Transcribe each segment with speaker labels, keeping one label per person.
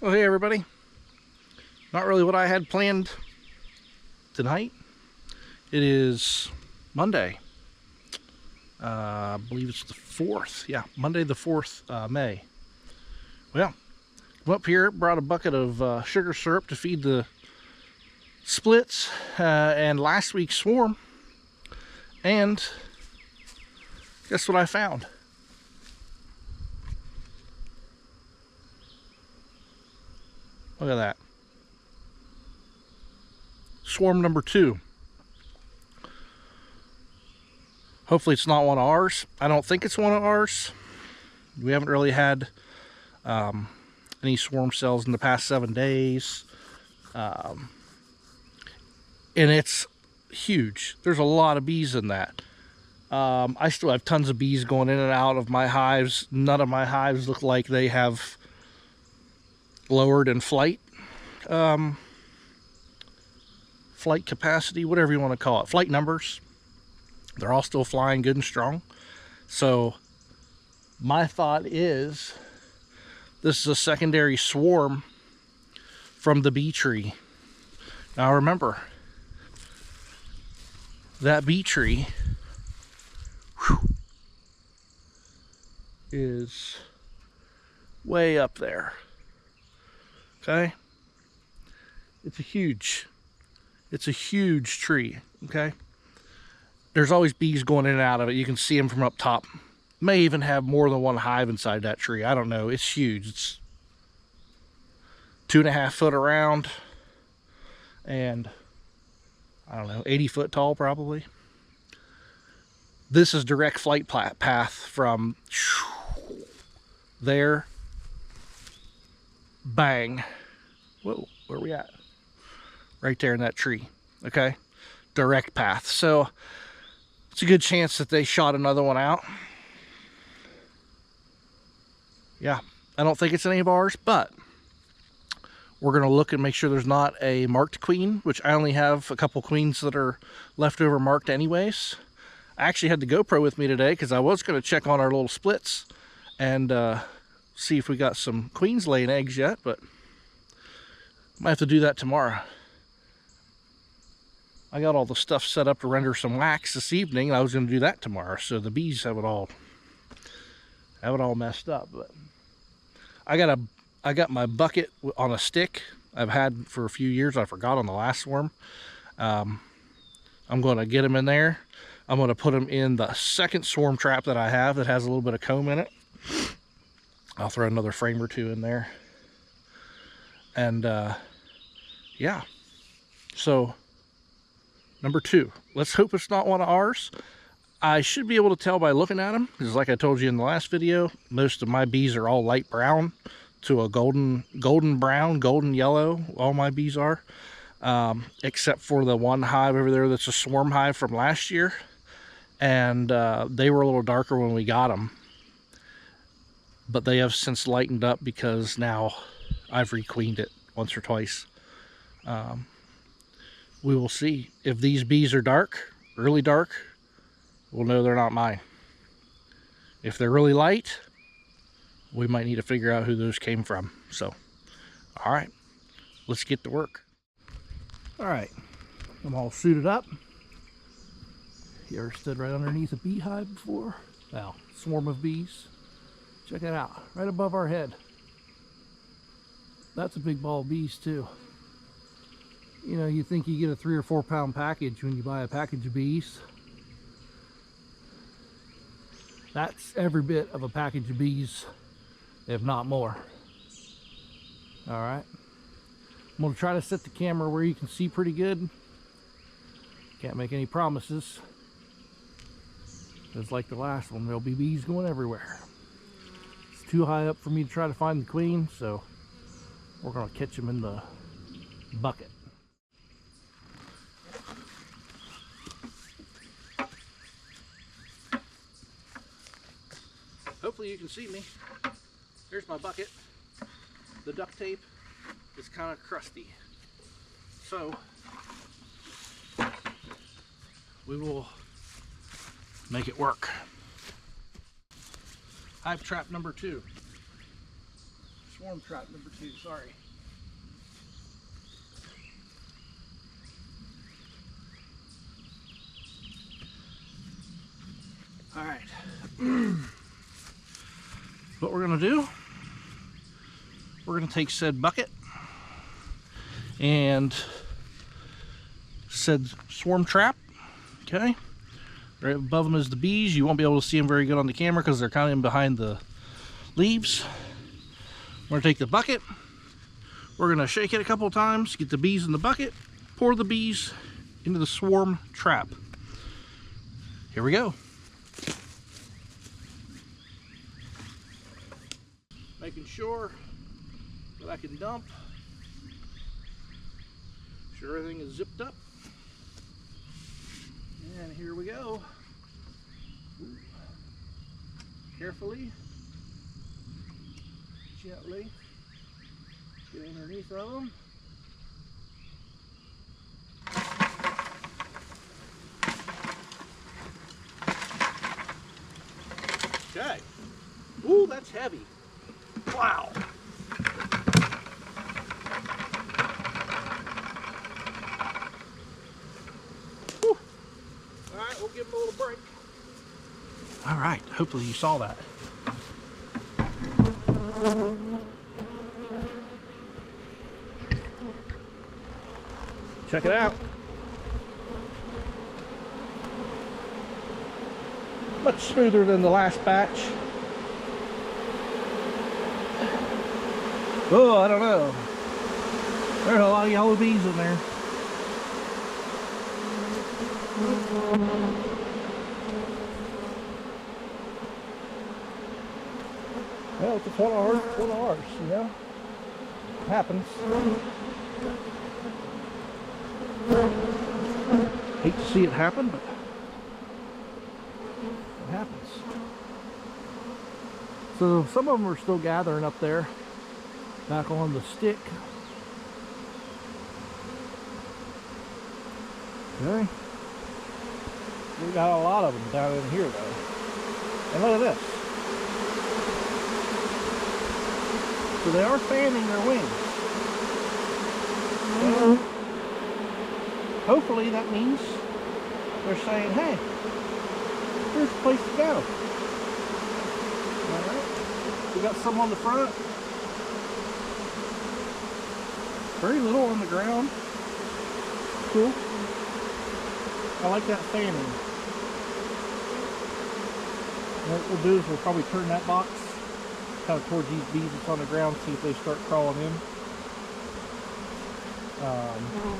Speaker 1: Well, hey everybody. Not really what I had planned tonight. It is Monday. I believe it's the 4th. Yeah, Monday the 4th, May. Well, I'm up here, brought a bucket of sugar syrup to feed the splits and last week's swarm. And guess what I found? Look at that. Swarm number 2. Hopefully it's not one of ours. I don't think it's one of ours. We haven't really had any swarm cells in the past 7 days. And it's huge. There's a lot of bees in that. I still have tons of bees going in and out of my hives. None of my hives look like they have lowered in flight capacity, whatever you want to call it, flight numbers. They're all still flying good and strong. So my thought is this is a secondary swarm from the bee tree. Now remember, that bee tree is way up there. Okay, it's a huge tree. Okay, there's always bees going in and out of it. You can see them from up top. May even have more than one hive inside that tree. I don't know. It's huge. It's 2.5 foot around and I don't know, 80 foot tall probably. This is direct flight path from there. Bang. Whoa, where are we at? Right there in that tree. Okay, direct path. So it's a good chance that they shot another one out. Yeah, I don't think it's any of ours, but we're gonna look and make sure there's not a marked queen, which I only have a couple queens that are leftover marked anyways. I actually had the GoPro with me today because I was gonna check on our little splits and see if we got some queens laying eggs yet, but might have to do that tomorrow. I got all the stuff set up to render some wax this evening, and I was going to do that tomorrow, so the bees have it all messed up. But I got my bucket on a stick I've had for a few years. I forgot on the last swarm. I'm going to get them in there. I'm going to put them in the second swarm trap that I have that has a little bit of comb in it. I'll throw another frame or two in there. And yeah, so number 2, let's hope it's not one of ours. I should be able to tell by looking at them, because like I told you in the last video, most of my bees are all light brown to a golden brown, golden yellow. All my bees are, except for the one hive over there that's a swarm hive from last year, and they were a little darker when we got them, but they have since lightened up because now I've requeened it once or twice. We will see. If these bees are dark, really dark, we'll know they're not mine. If they're really light, we might need to figure out who those came from. So, all right, let's get to work. All right, I'm all suited up. You ever stood right underneath a beehive before? Well, swarm of bees. Check it out, right above our head. That's a big ball of bees too. You know, you think you get a 3 or 4 pound package when you buy a package of bees. That's every bit of a package of bees, if not more. All right, I'm gonna try to set the camera where you can see pretty good. Can't make any promises. Just like the last one, there'll be bees going everywhere. It's too high up for me to try to find the queen, so we're gonna catch them in the bucket. Hopefully you can see me. Here's my bucket. The duct tape is kind of crusty, so we will make it work. Hive trap number 2. swarm trap number 2, sorry. All right. What we're gonna do, we're gonna take said bucket and said swarm trap, okay? Right above them is the bees. You won't be able to see them very good on the camera because they're kind of in behind the leaves. We're gonna take the bucket, we're gonna shake it a couple of times, get the bees in the bucket, pour the bees into the swarm trap. Here we go. Making sure that I can dump. Sure everything is zipped up. And here we go. Ooh. Carefully, gently get underneath of them. Okay. Ooh, that's heavy. Wow. Whew. All right, we'll give them a little break. All right, hopefully you saw that. Check it out. Much smoother than the last batch. Oh, I don't know. There's a lot of yellow bees in there. Well, it's one of ours, you know? It happens. Hate to see it happen, but it happens. So some of them are still gathering up there, back on the stick. Okay. We got a lot of them down in here though. And look at this. So they are fanning their wings. So hopefully that means they're saying, hey, here's a place to go. Alright. We got some on the front. Very little on the ground. Cool. I like that fanning. What we'll do is we'll probably turn that box kind of towards these bees that's on the ground, see if they start crawling in.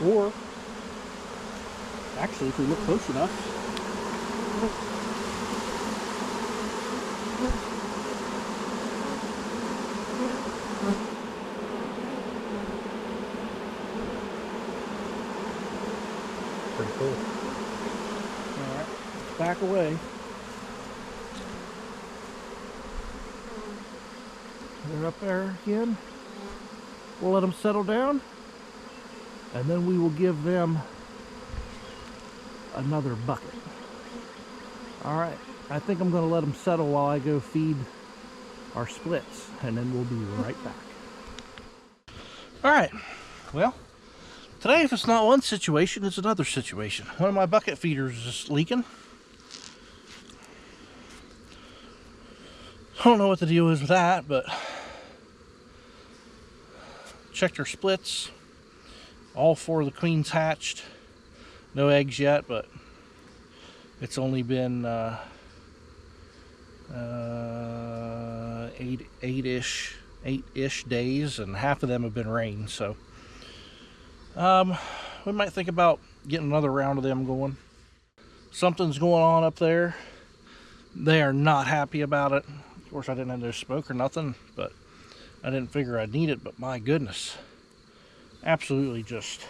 Speaker 1: Or, actually, if we look close enough, pretty cool. Alright, let's back away. They're up there again. We'll let them settle down, and then we will give them another bucket. Alright, I think I'm going to let them settle while I go feed our splits, and then we'll be right back. Alright, well, today if it's not one situation, it's another situation. One of my bucket feeders is just leaking. I don't know what the deal is with that, but checked our splits. All 4 of the queens hatched. No eggs yet, but it's only been 8-ish days, and half of them have been rain. So we might think about getting another round of them going. Something's going on up there. They are not happy about it. Of course, I didn't have no smoke or nothing, but I didn't figure I'd need it. But my goodness, absolutely just,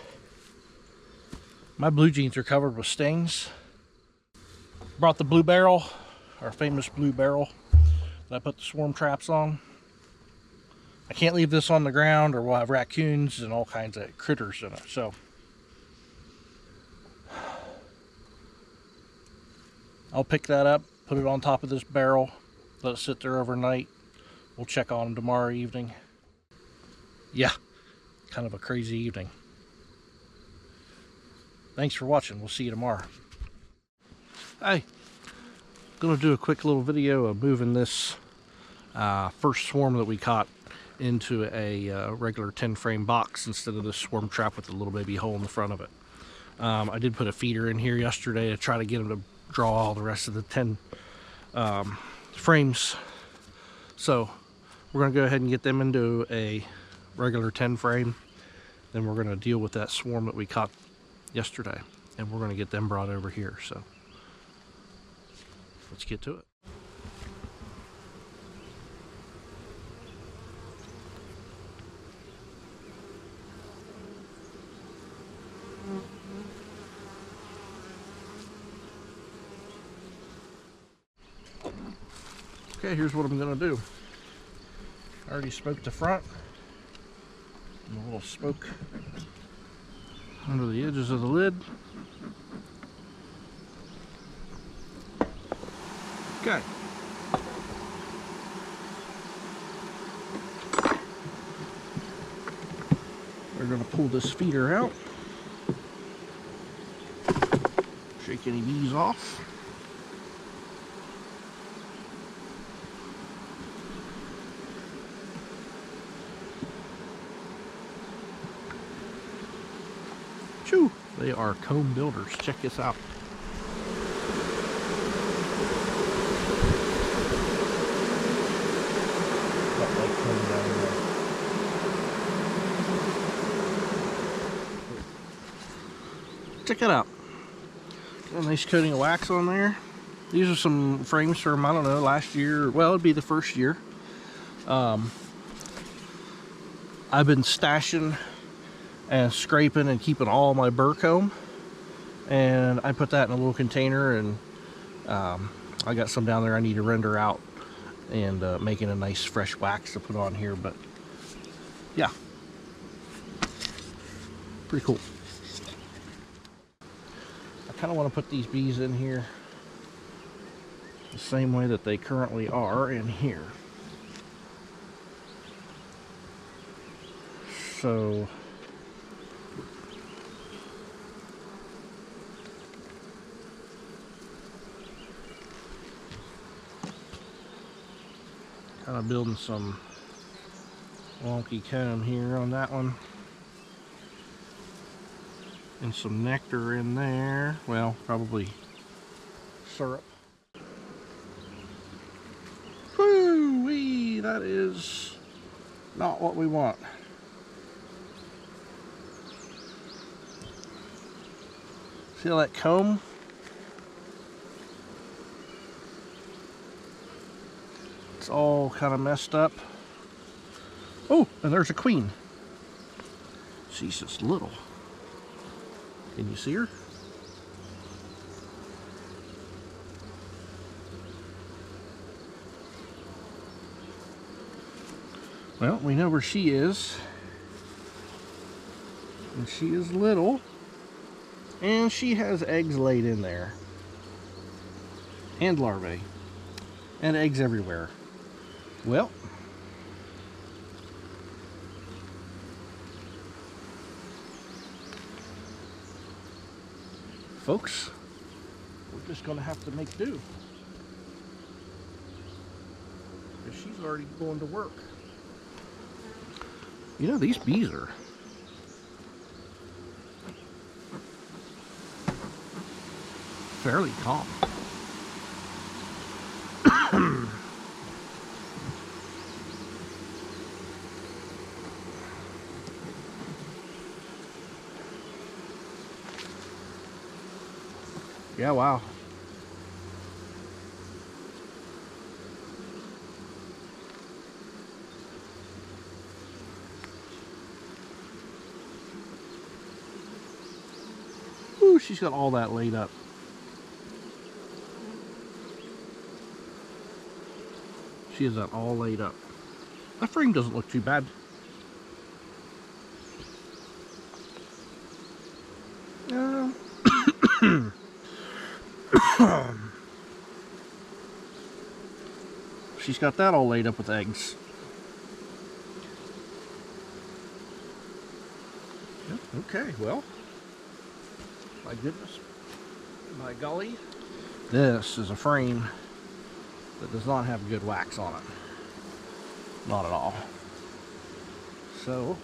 Speaker 1: my blue jeans are covered with stings. Brought the blue barrel, our famous blue barrel that I put the swarm traps on. I can't leave this on the ground or we'll have raccoons and all kinds of critters in it. So I'll pick that up, put it on top of this barrel, let it sit there overnight. We'll check on them tomorrow evening. yeah, kind of a crazy evening. Thanks for watching. We'll see you tomorrow. Hey, gonna do a quick little video of moving this first swarm that we caught into a regular 10 frame box instead of this swarm trap with a little baby hole in the front of it. I did put a feeder in here yesterday to try to get them to draw all the rest of the 10 frames. So we're gonna go ahead and get them into a regular 10 frame. Then we're gonna deal with that swarm that we caught yesterday, and we're gonna get them brought over here. So let's get to it. Okay, here's what I'm gonna do. I already smoked the front and a little smoke under the edges of the lid. Okay. We're gonna pull this feeder out. Shake any bees off. Choo! They are comb builders. Check this out. Check that out. Got a nice coating of wax on there. These are some frames from, I don't know, last year. Well, it'd be the first year. I've been stashing and scraping and keeping all my burr comb, and I put that in a little container, and I got some down there I need to render out and making a nice fresh wax to put on here. But yeah, pretty cool. I kind of want to put these bees in here the same way that they currently are in here. So kind of building some wonky comb here on that one. And some nectar in there. Well, probably syrup. Whoo-wee, that is not what we want. See all that comb? It's all kind of messed up. Oh, and there's a queen. She's just little. Can you see her? Well, we know where she is. And she is little. And she has eggs laid in there. And larvae. And eggs everywhere. Well, folks, we're just going to have to make do. Because she's already going to work. You know, these bees are fairly calm. Yeah, wow. Ooh, she's got all that laid up. She has that all laid up. That frame doesn't look too bad. She's got that all laid up with eggs. Okay, well, my goodness, my golly, this is a frame that does not have good wax on it. Not at all. So,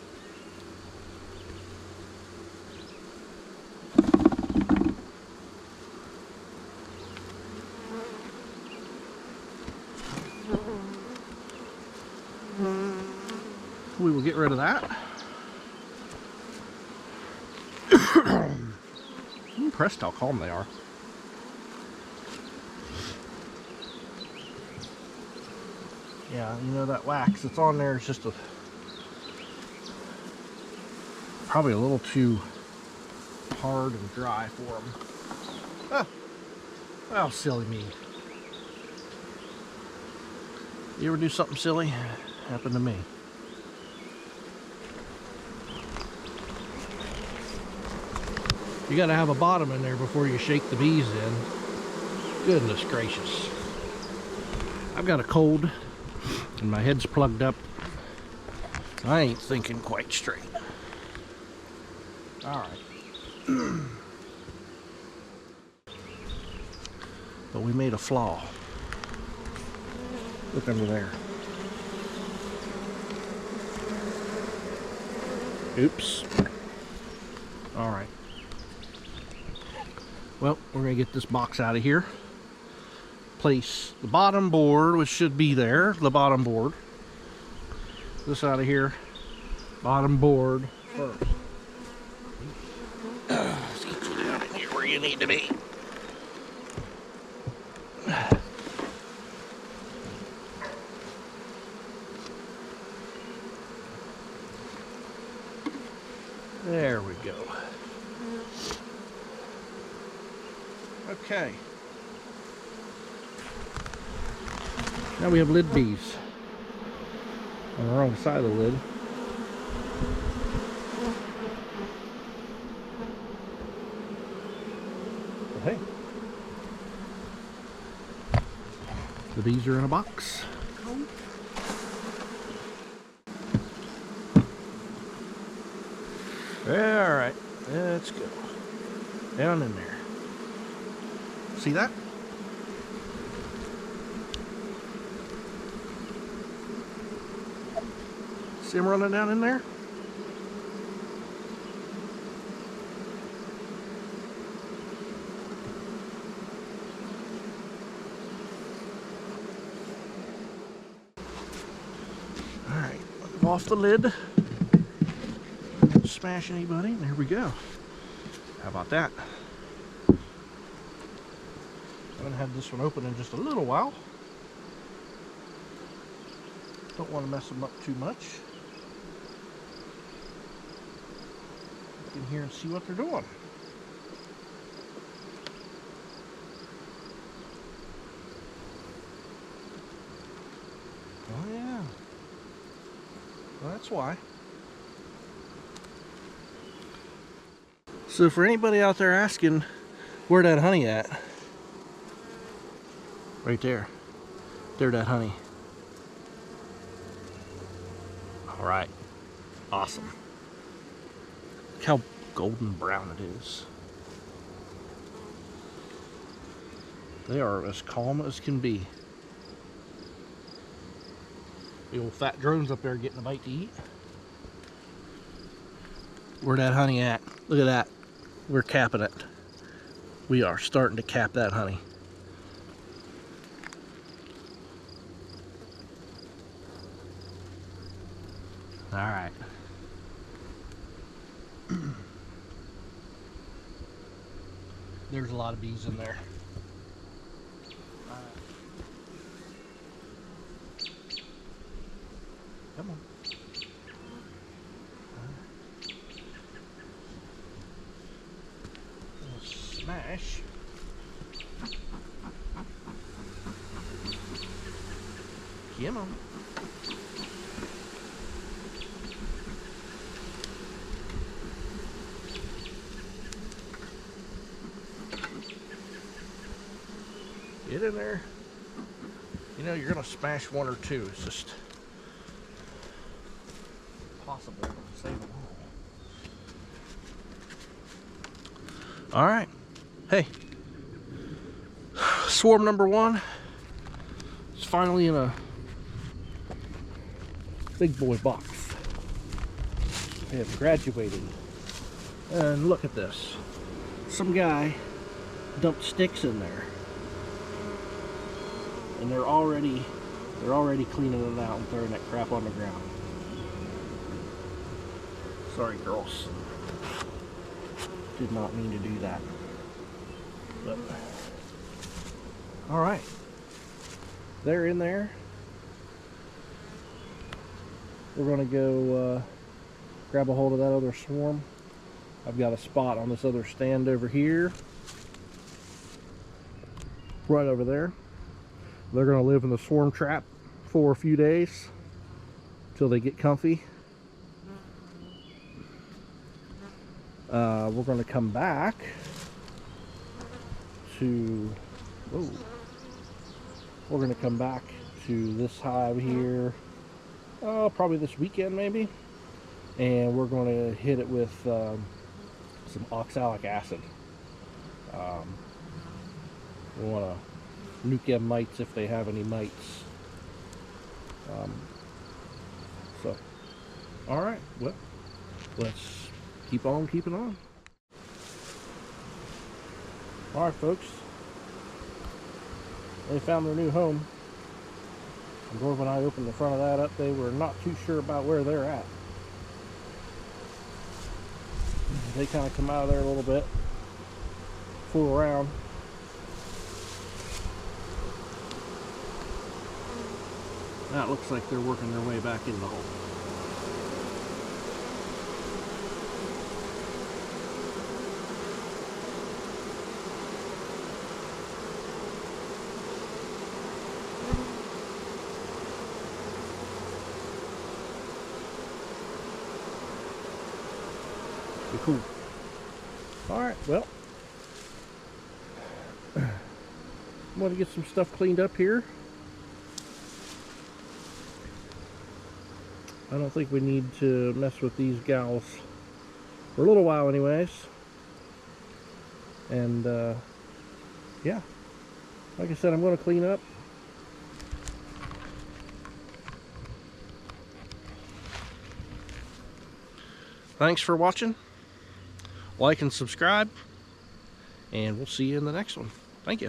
Speaker 1: we will get rid of that. I'm impressed how calm they are. Yeah, you know, that wax that's on there is just probably a little too hard and dry for them. Ah, well, silly me. You ever do something silly? Happened to me. You gotta have a bottom in there before you shake the bees in. Goodness gracious. I've got a cold and my head's plugged up. I ain't thinking quite straight. Alright. But we made a flaw. Look under there. Oops. Alright. Well, we're going to get this box out of here. Place the bottom board, which should be there. The bottom board. This out of here. Bottom board first. Let's get you down in here where you need to be. There we go. Okay. Now we have lid bees on the wrong side of the lid. But hey, the bees are in a box. Alright, let's go. Down in there. See that? See them running down in there? Alright, off the lid. Smash anybody. There we go. How about that? I haven't had this one open in just a little while. Don't want to mess them up too much. Get in here and see what they're doing. Oh yeah. Well, that's why. So for anybody out there asking where that honey at, right there. There that honey. Alright. Awesome. Look how golden brown it is. They are as calm as can be. The old fat drones up there getting a bite to eat. Where that honey at? Look at that. We're capping it. We are starting to cap that honey. All right. There's a lot of bees in there. Come on. Smash. Come on. Get in there. You know, you're going to smash one or two. It's just possible to save them all. All right. Hey, swarm number 1 is finally in a big boy box. They have graduated. And look at this. Some guy dumped sticks in there. And they're already cleaning it out and throwing that crap on the ground. Sorry, girls. Did not mean to do that. But all right, they're in there. We're gonna go grab a hold of that other swarm. I've got a spot on this other stand over here, right over there. They're gonna live in the swarm trap for a few days till they get comfy. We're gonna come back to, we're gonna come back to this hive here, probably this weekend maybe, and we're gonna hit it with some oxalic acid. We want to nuke them mites if they have any mites. So, all right, well, let's keep on keeping on. All right, folks, they found their new home. And Gorb and I opened the front of that up. They were not too sure about where they're at. They kind of come out of there a little bit, fool around. That looks like they're working their way back in the hole. Cool. All right, well, I'm going to get some stuff cleaned up here. I don't think we need to mess with these gals for a little while anyways. And yeah, like I said, I'm going to clean up. Thanks for watching. Like and subscribe, and we'll see you in the next one. Thank you.